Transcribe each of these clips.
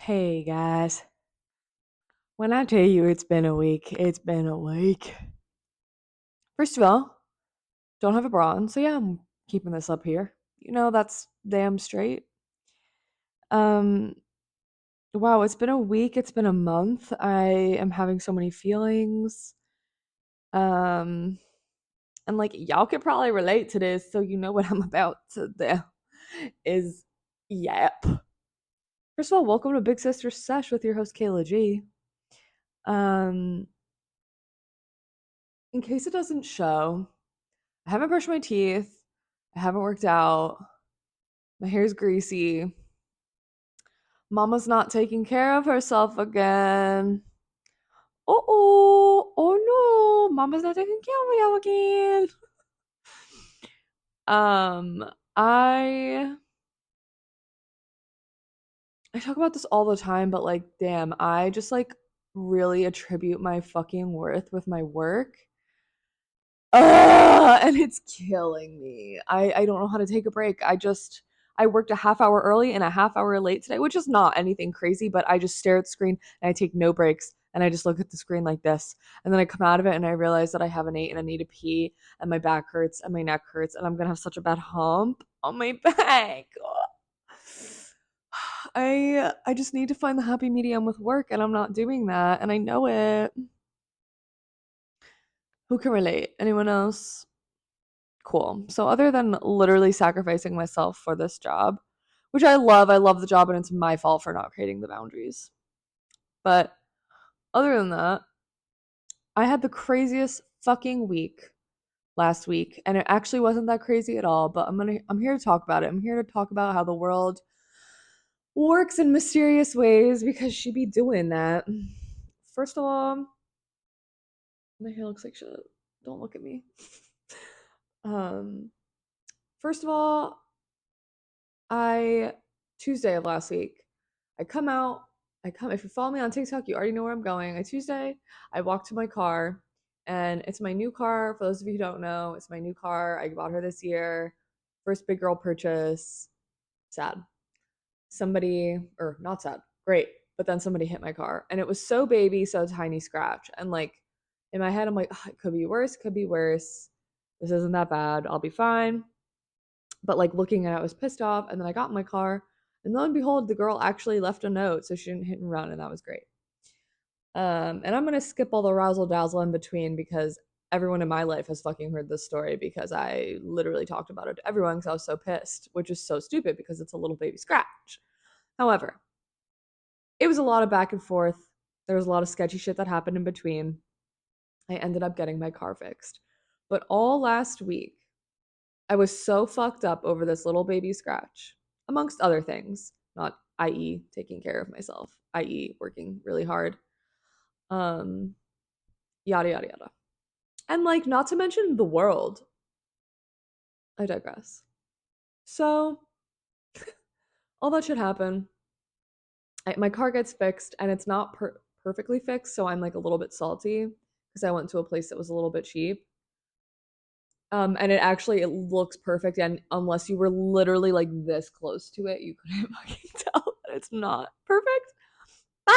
Hey guys, when I tell you it's been a week, it's been a week. First of all, don't have a bra on, so yeah, I'm keeping this up here. That's damn straight. Um, wow, it's been a week, it's been a month. I am having so many feelings. Um, and like y'all could probably relate to this, so you know what I'm about to do is yap. First of all, welcome to Big Sister Sesh with your host Kayla G. Um, in case it doesn't show, I haven't brushed my teeth. I haven't worked out. My hair's greasy. Mama's not taking care of herself again. Oh no, Mama's not taking care of you again. Um, I I talk about this all the time, but like, damn, I just like really attribute my fucking worth with my work. And it's killing me. I don't know how to take a break. I worked a half hour early and a half hour late today, which is not anything crazy, but I just stare at the screen and I take no breaks and I just look at the screen like this. And then I come out of it and I realize that I haven't eaten and I need to pee and my back hurts and my neck hurts and I'm gonna have such a bad hump on my back. I just need to find the happy medium with work and I'm not doing that and I know it. Who can relate? Anyone else? Cool. So other than literally sacrificing myself for this job, which I love the job and it's my fault for not creating the boundaries. But other than that, I had the craziest fucking week last week and it actually wasn't that crazy at all, but I'm here to talk about it. I'm here to talk about how the world works in mysterious ways because she be doing that. First of all, my hair looks like shit. Don't look at me. um First of all, I Tuesday of last week, I come out, if you follow me on TikTok, you already know where I'm going. I walk to my car and it's my new car. For those of you who don't know, it's my new car. I bought her this year. First big girl purchase. Sad. Somebody, or not sad, great. But then somebody hit my car and it was so baby, so tiny scratch. And like in my head, I'm like, oh, it could be worse, could be worse. This isn't that bad. I'll be fine. But like looking at it, I was pissed off. And then I got in my car, and lo and behold, the girl actually left a note, so she didn't hit and run, and that was great. And I'm gonna skip all the razzle dazzle in between because everyone in my life has fucking heard this story because I literally talked about it to everyone because I was so pissed, which is so stupid because it's a little baby scratch. However, it was a lot of back and forth. There was a lot of sketchy shit that happened in between. I ended up getting my car fixed. But all last week, I was so fucked up over this little baby scratch, amongst other things, not i.e. taking care of myself, i.e. working really hard. Um Yada yada yada. And like not to mention the world. I digress. So, all that should happen. My car gets fixed and it's not perfectly fixed, so I'm like a little bit salty because I went to a place that was a little bit cheap. And it looks perfect, and unless you were literally like this close to it, you couldn't fucking tell that it's not perfect. But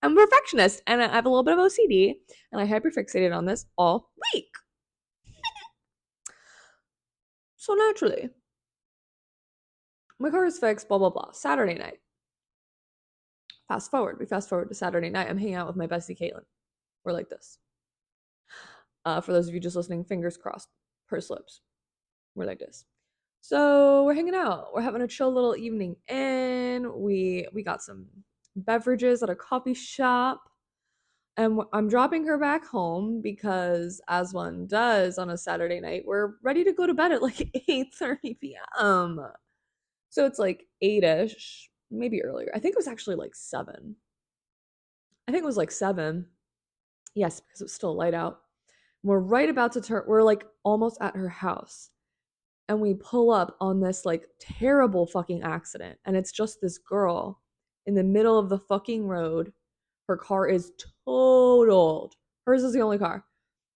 I'm a perfectionist, and I have a little bit of OCD, and I hyperfixated on this all week. So naturally, my car is fixed. Blah blah blah. Saturday night. We fast forward to Saturday night. I'm hanging out with my bestie Caitlin. We're like this. For those of you just listening, fingers crossed, pursed lips. We're like this. So we're hanging out. We're having a chill little evening, and we got some beverages at a coffee shop. And I'm dropping her back home because, as one does on a Saturday night, we're ready to go to bed at like 8:30 p.m. So it's like 8ish, maybe earlier. I think it was actually like 7. I think it was like 7. Yes, because it was still light out. We're right about to turn. We're like almost at her house, and we pull up on this like terrible fucking accident, and it's just this girl in the middle of the fucking road. Her car is totaled. Hers is the only car,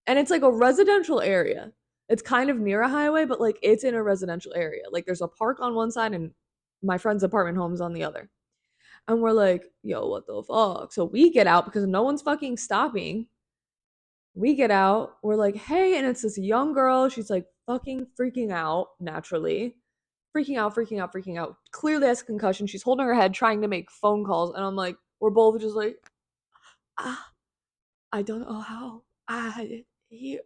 and it's like a residential area. It's kind of near a highway, but like it's in a residential area. Like there's a park on one side and my friend's apartment home's on the other. And we're like, yo, what the fuck? So we get out because no one's fucking stopping. We get out, we're like, hey, and it's this young girl. She's like fucking freaking out naturally. Freaking out, freaking out, freaking out. Clearly has a concussion. She's holding her head, trying to make phone calls. And I'm like, we're both just like, ah, I don't know how. He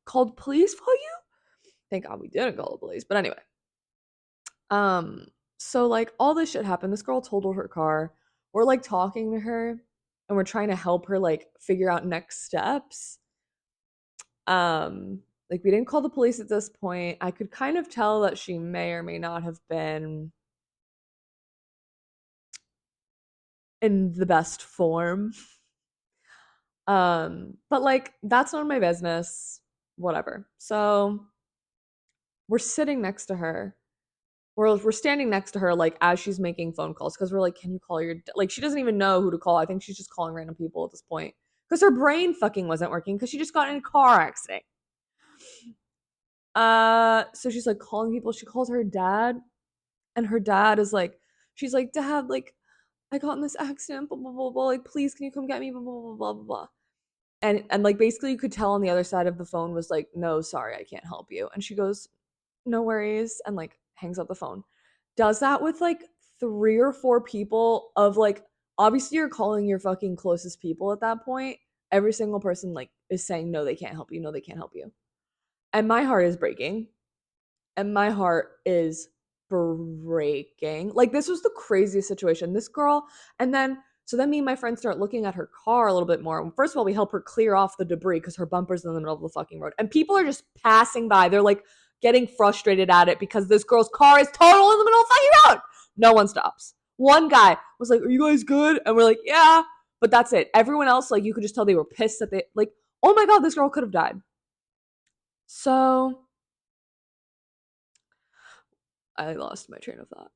called police for you? Thank God we didn't call the police. But anyway, um, so like all this shit happened. This girl totaled her car. We're like talking to her and we're trying to help her like figure out next steps. Um, like we didn't call the police at this point. I could kind of tell that she may or may not have been in the best form. But like that's none of my business. Whatever. So we're sitting next to her. We're standing next to her like as she's making phone calls because we're like, can you call your like she doesn't even know who to call. I think she's just calling random people at this point because her brain fucking wasn't working because she just got in a car accident. So she's like calling people. She calls her dad, and her dad is like, she's like, Dad, like I got in this accident, blah blah blah blah. Like, please, can you come get me? Blah blah blah blah blah blah. And like basically you could tell on the other side of the phone was like, no, sorry, I can't help you. And she goes, no worries, and like hangs up the phone. Does that with like 3 or 4 people of like obviously you're calling your fucking closest people at that point. Every single person like is saying no, they can't help you, no, they can't help you. And my heart is breaking. And my heart is breaking. Like this was the craziest situation. This girl, and then so then me and my friends start looking at her car a little bit more. First of all, we help her clear off the debris because her bumper's in the middle of the fucking road. And people are just passing by. They're like getting frustrated at it because this girl's car is total in the middle of the fucking road. No one stops. One guy was like, "Are you guys good?" And we're like, "Yeah." But that's it. Everyone else, like, you could just tell they were pissed that they, like, oh my God, this girl could have died. So I lost my train of thought.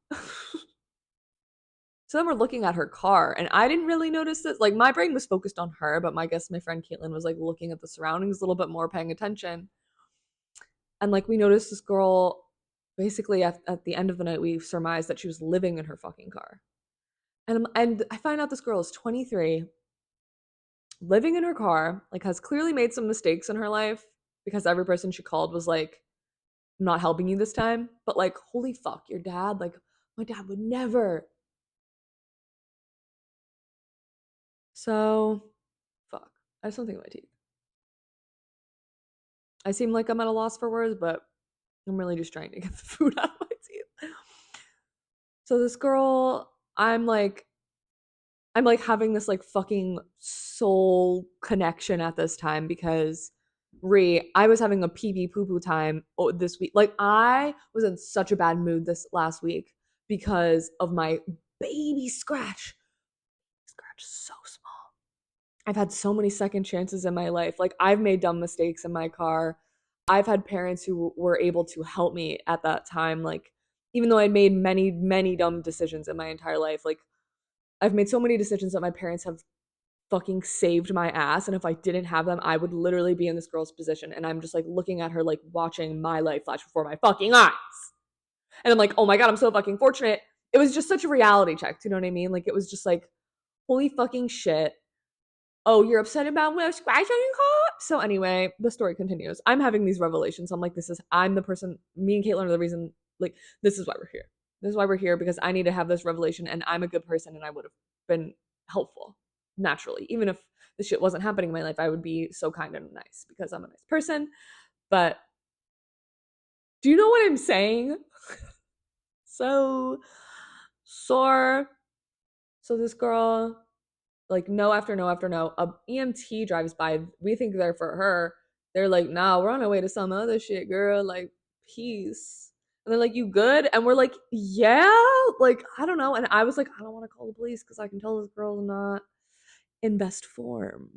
So then we're looking at her car, and I didn't really notice this. Like, my brain was focused on her, but my guess my friend Caitlin was like looking at the surroundings a little bit more, paying attention. And like, we noticed this girl basically at the end of the night, we surmised that she was living in her fucking car. And I find out this girl is 23, living in her car, like, has clearly made some mistakes in her life because every person she called was like, I'm not helping you this time. But like, holy fuck, your dad, like, my dad would never. So, fuck. I have something in my teeth. I seem like I'm at a loss for words, but I'm really just trying to get the food out of my teeth. So this girl, I'm like having this like fucking soul connection at this time because I was having a pee pee poo poo time this week. Like I was in such a bad mood this last week because of my baby scratch. Scratch so small. I've had so many second chances in my life. Like I've made dumb mistakes in my car. I've had parents who were able to help me at that time. Like even though I'd made many, many dumb decisions in my entire life, like I've made so many decisions that my parents have fucking saved my ass. And if I didn't have them, I would literally be in this girl's position. And I'm just like looking at her, like watching my life flash before my fucking eyes. And I'm like, oh my God, I'm so fucking fortunate. It was just such a reality check. Do you know what I mean? Like it was just like, holy fucking shit. Oh, you're upset about when I scratch on your car? So anyway, the story continues. I'm having these revelations. I'm like, I'm the person, me and Caitlin are the reason, like, this is why we're here. This is why we're here because I need to have this revelation and I'm a good person and I would have been helpful naturally. Even if this shit wasn't happening in my life, I would be so kind and nice because I'm a nice person. But do you know what I'm saying? So sore. So this girl, like no after no after no. A EMT drives by. We think they're for her. They're like, nah, we're on our way to some other shit, girl. Like, peace. And they're like, you good? And we're like, yeah. Like, I don't know. And I was like, I don't want to call the police because I can tell this girl's not in best form.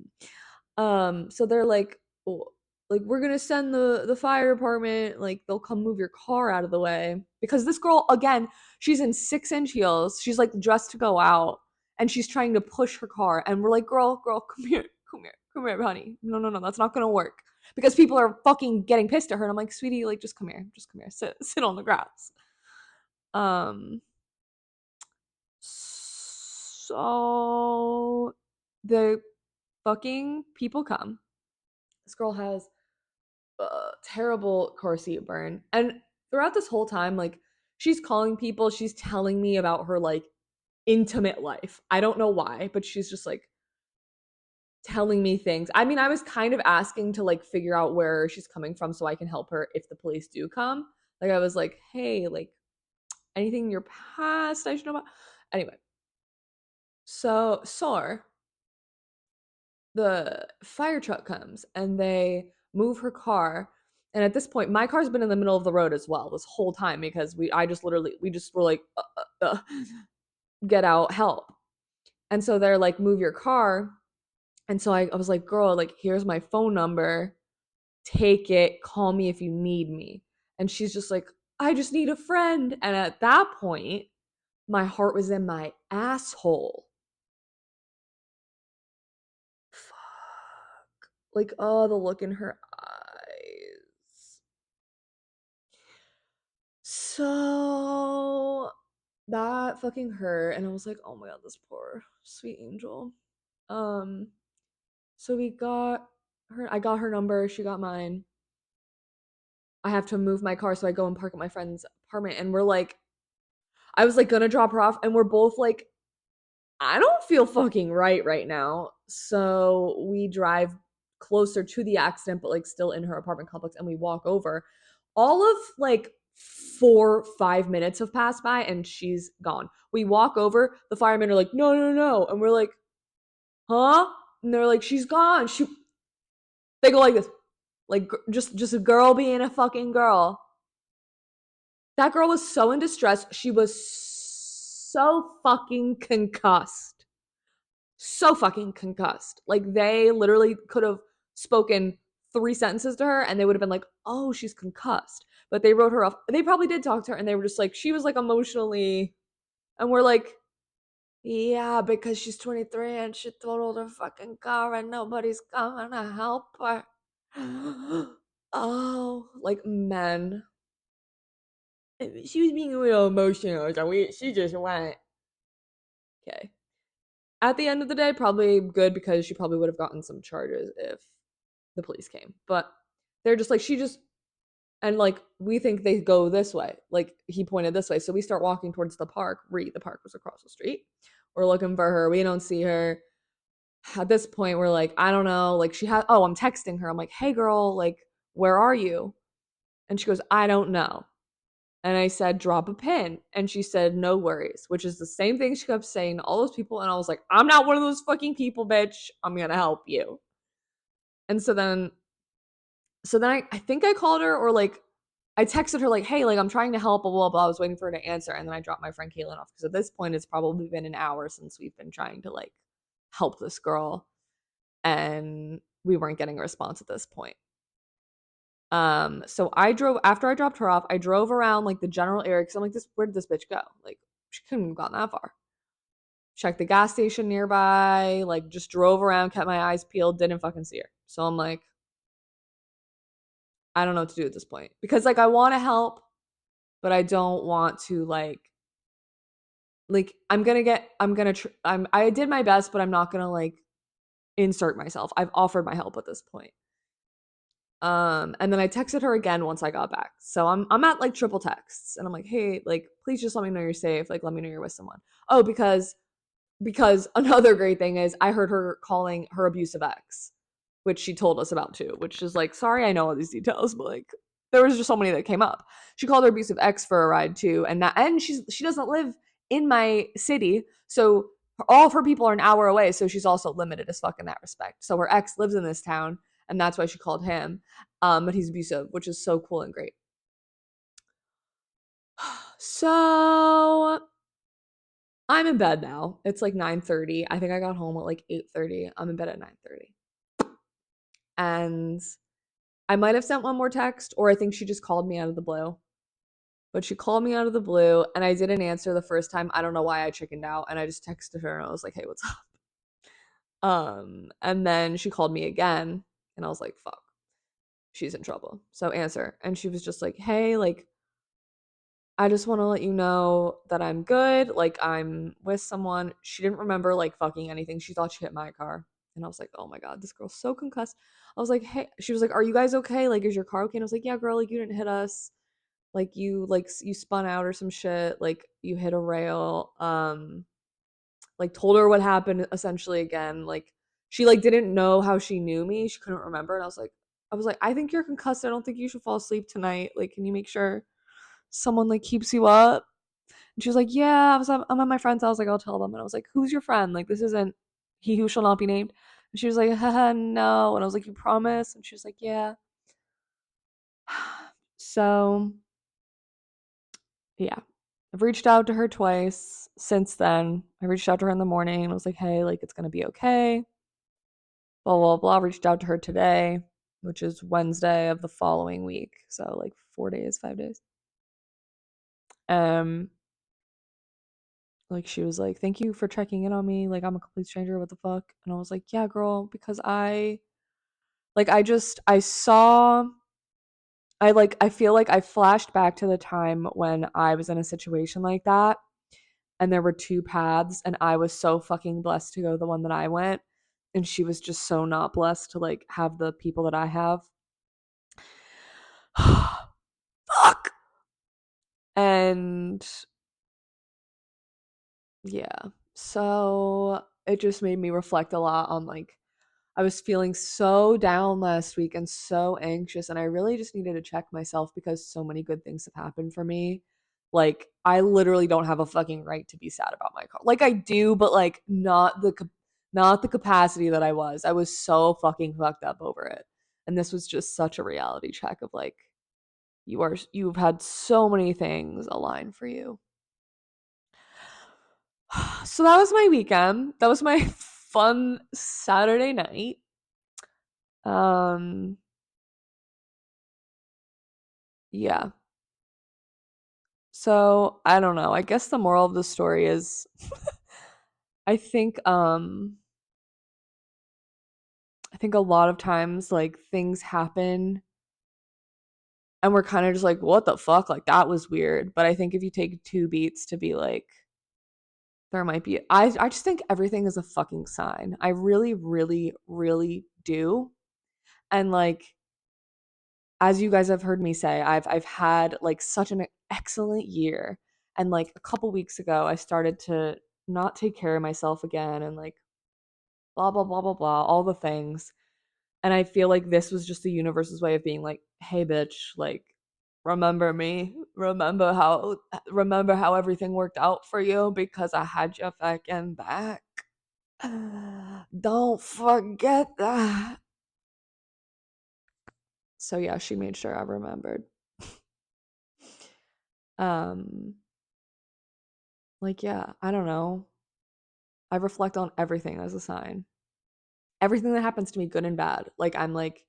So they're like, oh, like we're gonna send the fire department. Like they'll come move your car out of the way because this girl again, she's in 6-inch heels. She's like dressed to go out, and she's trying to push her car. And we're like, girl, come here, come here, honey. No, that's not gonna work because people are fucking getting pissed at her. And I'm like, sweetie, like just come here, sit on the grass. Um. So the fucking people come. This girl has a terrible car seat burn. And throughout this whole time, like, she's calling people, she's telling me about her, like, intimate life. I don't know why, but she's just like telling me things. I mean, I was kind of asking to like figure out where she's coming from so I can help her if the police do come. Like, I was like, hey, like, anything in your past I should know about? Anyway, so the fire truck comes and they move her car. And at this point, my car's been in the middle of the road as well this whole time because we just were like, get out, help. And so they're like, move your car. And so I was like, girl, like, here's my phone number. Take it. Call me if you need me. And she's just like, I just need a friend. And at that point, my heart was in my asshole. Fuck. Like, oh, the look in her eyes. So that fucking hurt. And I was like, oh my god, this poor sweet angel. Um, so we got her, I got her number, she got mine. I have to move my car, so I go and park at my friend's apartment. And we're like, I was like gonna drop her off, and we're both like, I don't feel fucking right now. So we drive closer to the accident, but like still in her apartment complex, and we walk over. All of like 4-5 minutes have passed by, and she's gone. We walk over, the firemen are like, no, no, no. And we're like, huh? And they're like, she's gone. They go like this, like just a girl being a fucking girl. That girl was so in distress. She was so fucking concussed. So fucking concussed. Like, they literally could have spoken 3 sentences to her and they would have been like, oh, she's concussed. But they wrote her off. They probably did talk to her and they were just like, she was like emotionally. And we're like, yeah, because she's 23 and she totaled her fucking car and nobody's coming to help her. Oh, like, men. She was being a little emotional, so she just went. Okay. At the end of the day, probably good because she probably would have gotten some charges if the police came. But they're just like, she just, and like, we think they go this way. Like, he pointed this way. So we start walking towards the park. The park was across the street. We're looking for her. We don't see her. At this point, we're like, I don't know. Like, I'm texting her. I'm like, hey, girl, like, where are you? And she goes, I don't know. And I said, drop a pin. And she said, no worries, which is the same thing she kept saying to all those people. And I was like, I'm not one of those fucking people, bitch. I'm going to help you. And so then I think I called her or like, I texted her like, hey, like, I'm trying to help, blah, blah, blah. I was waiting for her to answer. And then I dropped my friend Caitlin off because at this point, it's probably been an hour since we've been trying to like help this girl. And we weren't getting a response at this point. So after I dropped her off, I drove around like the general area because I'm like, where did this bitch go? Like, she couldn't have gone that far. Checked the gas station nearby, like, just drove around, kept my eyes peeled, didn't fucking see her. So I'm like, I don't know what to do at this point. Because like, I want to help, but I don't want to I did my best, but I'm not gonna like insert myself. I've offered my help at this point. And then I texted her again once I got back. So I'm at like triple texts and I'm like, hey, like, please just let me know you're safe. Like, let me know you're with someone. Oh, because another great thing is I heard her calling her abusive ex, which she told us about too, which is like, sorry, I know all these details, but like, there was just so many that came up. She called her abusive ex for a ride too, and she doesn't live in my city, so all of her people are an hour away, so she's also limited as fuck in that respect. So her ex lives in this town, and that's why she called him. But he's abusive, which is so cool and great. So I'm in bed now. It's like 9:30. I think I got home at like 8:30. I'm in bed at 9:30. And I might have sent one more text, or I think she just called me out of the blue. But she called me out of the blue, and I didn't answer the first time. I don't know why I chickened out, and I just texted her, and I was like, "Hey, what's up?" And then she called me again, and I was like, "Fuck, she's in trouble." So answer, and she was just like, "Hey, like, I just want to let you know that I'm good. Like, I'm with someone. She didn't remember like fucking anything. She thought she hit my car. And I was like, oh my God, this girl's so concussed. I was like, hey, she was like, are you guys okay? Like, is your car okay? And I was like, yeah, girl, like, you didn't hit us. Like, you spun out or some shit. Like, you hit a rail. Like, told her what happened essentially again. Like, she like didn't know how she knew me. She couldn't remember. And I was like, I think you're concussed. I don't think you should fall asleep tonight. Like, can you make sure someone like keeps you up? And she was like, yeah, I'm at my friend's house. Like, I'll tell them. And I was like, who's your friend? Like, this isn't he who shall not be named. And she was like, haha, no. And I was like, you promise? And she was like, yeah. So, yeah. I've reached out to her twice since then. I reached out to her in the morning and was like, hey, like, it's going to be okay. Blah, blah, blah. Reached out to her today, which is Wednesday of the following week. So, like, 4 days, 5 days. Um, like she was like, "Thank you for checking in on me. Like I'm a complete stranger. What the fuck?" And I was like, "Yeah, girl, because I saw I feel like I flashed back to the time when I was in a situation like that and there were two paths and I was so fucking blessed to go the one that I went and she was just so not blessed to like have the people that I have." Fuck. And yeah. So it just made me reflect a lot on like I was feeling so down last week and so anxious, and I really just needed to check myself because so many good things have happened for me. Like, I literally don't have a fucking right to be sad about my car. Like, I do, but like not the capacity that I was. I was so fucking fucked up over it, and this was just such a reality check of like you've had so many things align for you. So that was my weekend. That was my fun Saturday night. Um, yeah. So, I don't know. I guess the moral of the story is I think I think a lot of times like things happen and we're kind of just like what the fuck? Like that was weird. But I think if you take two beats to be like there might be I just think everything is a fucking sign. I really really really do. And like as you guys have heard me say, I've had like such an excellent year. And like a couple weeks ago I started to not take care of myself again and like blah blah blah blah blah, all the things. And I feel like this was just the universe's way of being like, "Hey bitch, like remember me. Remember how everything worked out for you because I had your fucking back. Don't forget that." So yeah, she made sure I remembered. um like yeah, I don't know. I reflect on everything as a sign. Everything that happens to me, good and bad. Like I'm like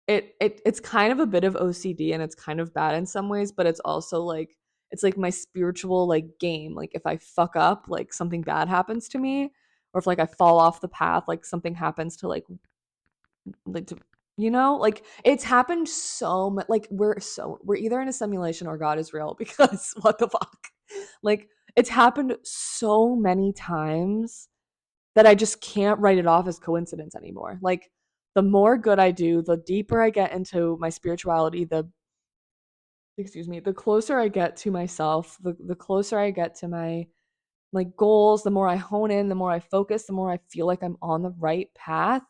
it's kind of a bit of OCD and it's kind of bad in some ways, but it's also like it's like my spiritual like game. Like if I fuck up, like something bad happens to me, or if like I fall off the path, like something happens to like to like it's happened so much. Like we're either in a simulation or God is real because what the fuck? Like it's happened so many times that I just can't write it off as coincidence anymore. Like the more good I do, the deeper I get into my spirituality, the closer I get to myself, the closer I get to my like goals, the more I hone in, the more I focus, the more I feel like I'm on the right path.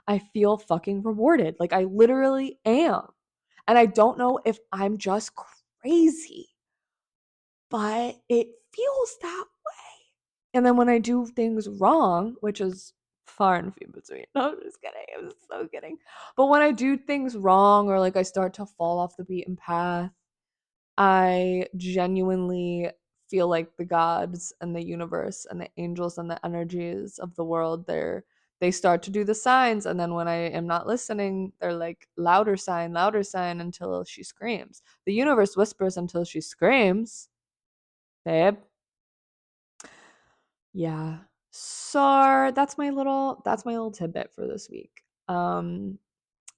I feel fucking rewarded. Like I literally am. And I don't know if I'm just crazy, but it feels that way. And then when I do things wrong, which is far and few between. No, I'm just kidding. I'm so kidding. But when I do things wrong or like I start to fall off the beaten path, I genuinely feel like the gods and the universe and the angels and the energies of the world they start to do the signs, and then when I am not listening, they're like louder sign until she screams. The universe whispers until she screams, babe. Yeah. So that's my little tidbit for this week. In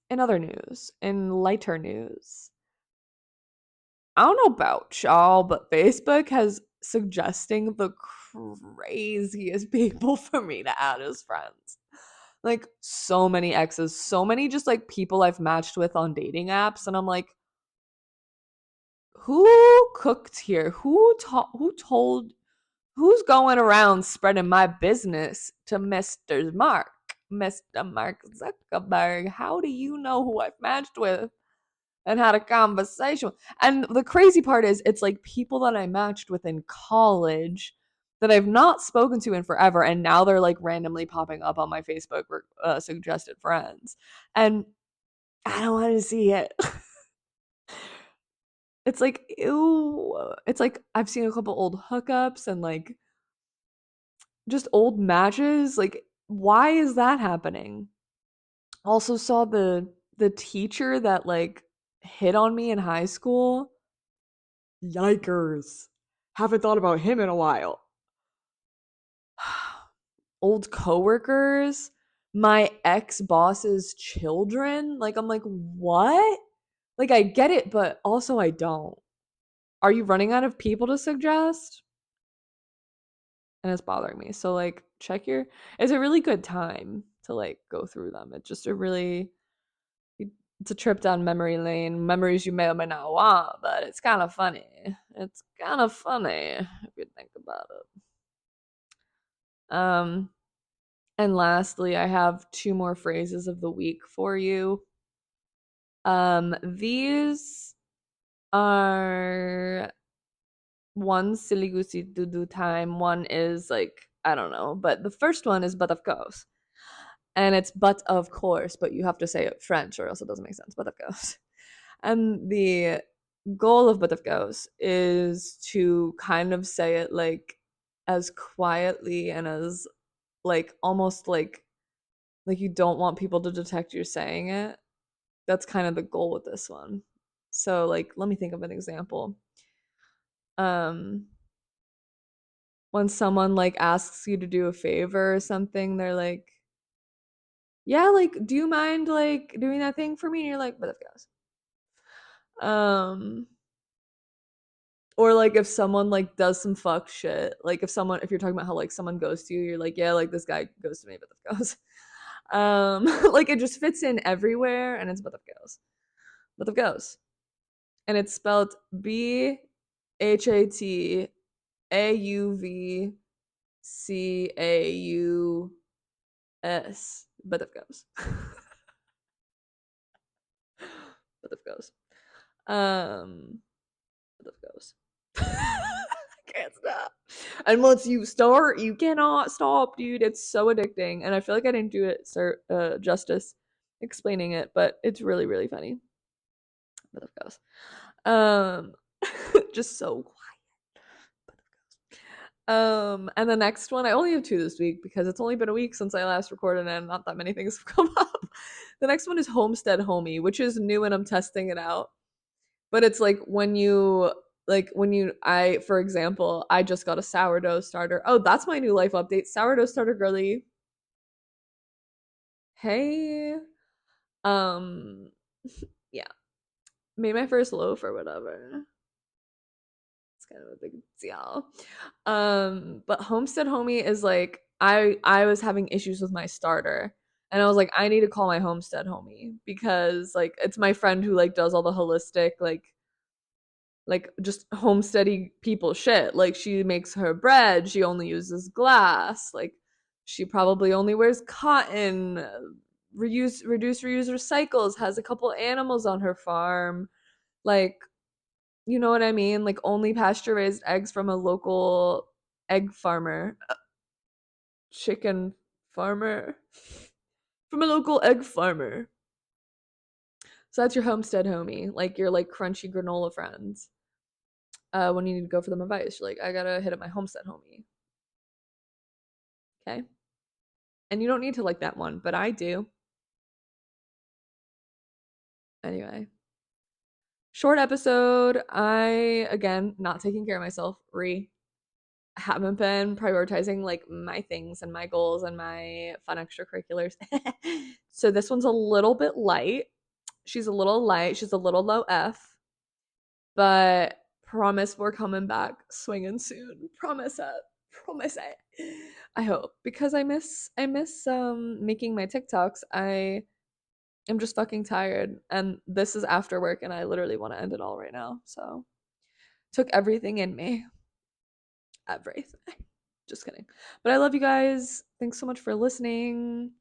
other news, in lighter news, I don't know about y'all, but Facebook has suggesting the craziest people for me to add as friends. Like so many exes, so many just like people I've matched with on dating apps, and I'm like, who cooked here? Who told who's going around spreading my business to Mr. Mark Zuckerberg? How do you know who I've matched with and had a conversation? And the crazy part is, it's like people that I matched with in college that I've not spoken to in forever, and now they're like randomly popping up on my Facebook suggested friends, and I don't want to see it. It's like, ew. It's like I've seen a couple old hookups and like just old matches. Like, why is that happening? Also saw the teacher that like hit on me in high school. Yikers. Haven't thought about him in a while. Old coworkers, my ex boss's children. Like, I'm like, what? Like, I get it, but also I don't. Are you running out of people to suggest? And it's bothering me. So like check your it's a really good time to like go through them. It's just a really it's a trip down memory lane, memories you may or may not want, but it's kind of funny. It's kind of funny if you think about it. And lastly, I have two more phrases of the week for you. These are one silly goosey doo doo time, one is like I don't know, but the first one is but of course. And it's but of course, but you have to say it French or else it doesn't make sense. But of course. And the goal of but of course is to kind of say it like as quietly and as like almost like you don't want people to detect you're saying it. That's kind of the goal with this one. So like let me think of an example. Um when someone like asks you to do a favor or something, they're like, yeah, like, do you mind like doing that thing for me? And you're like, but of course. Um, or like if someone like does some fuck shit, like if you're talking about how like someone goes to you, you're like, yeah, like this guy goes to me, but of course. Like it just fits in everywhere, and it's but of goes, but of goes, and it's spelled BHATAUVCAUS, but of goes, but of goes. Um, but of goes. I can't stop. And once you start, you cannot stop, dude. It's so addicting. And I feel like I didn't do it justice explaining it, but it's really, really funny. But of course. Um just so quiet. But of course. And the next one, I only have two this week because it's only been a week since I last recorded and not that many things have come up. The next one is Homestead Homie, which is new and I'm testing it out. But it's like when you I for example, I just got a sourdough starter. Oh, that's my new life update. Sourdough starter girly. Hey. Um yeah. Made my first loaf or whatever. It's kind of a big deal. But Homestead Homie is like I was having issues with my starter. And I was like, I need to call my Homestead Homie because like it's my friend who like does all the holistic like just homesteady people shit. Like she makes her bread, she only uses glass. Like she probably only wears cotton. Reduce, reuse, recycles. Has a couple animals on her farm. Like you know what I mean? Like only pasture raised eggs from a local egg farmer, chicken farmer, from a local egg farmer. So that's your homestead homie, like your like crunchy granola friends. When you need to go for them advice, you're like, I gotta hit up my homestead homie. Okay. And you don't need to like that one, but I do. Anyway, short episode. I, again, not taking care of myself. Haven't been prioritizing like my things and my goals and my fun extracurriculars. So this one's a little bit light. She's a little light. She's a little low F, But promise we're coming back swinging soon. Promise it. Promise it. I hope because I miss making my TikToks. I am just fucking tired and this is after work and I literally want to end it all right now. So, took everything in me. Everything. Just kidding. But I love you guys. Thanks so much for listening.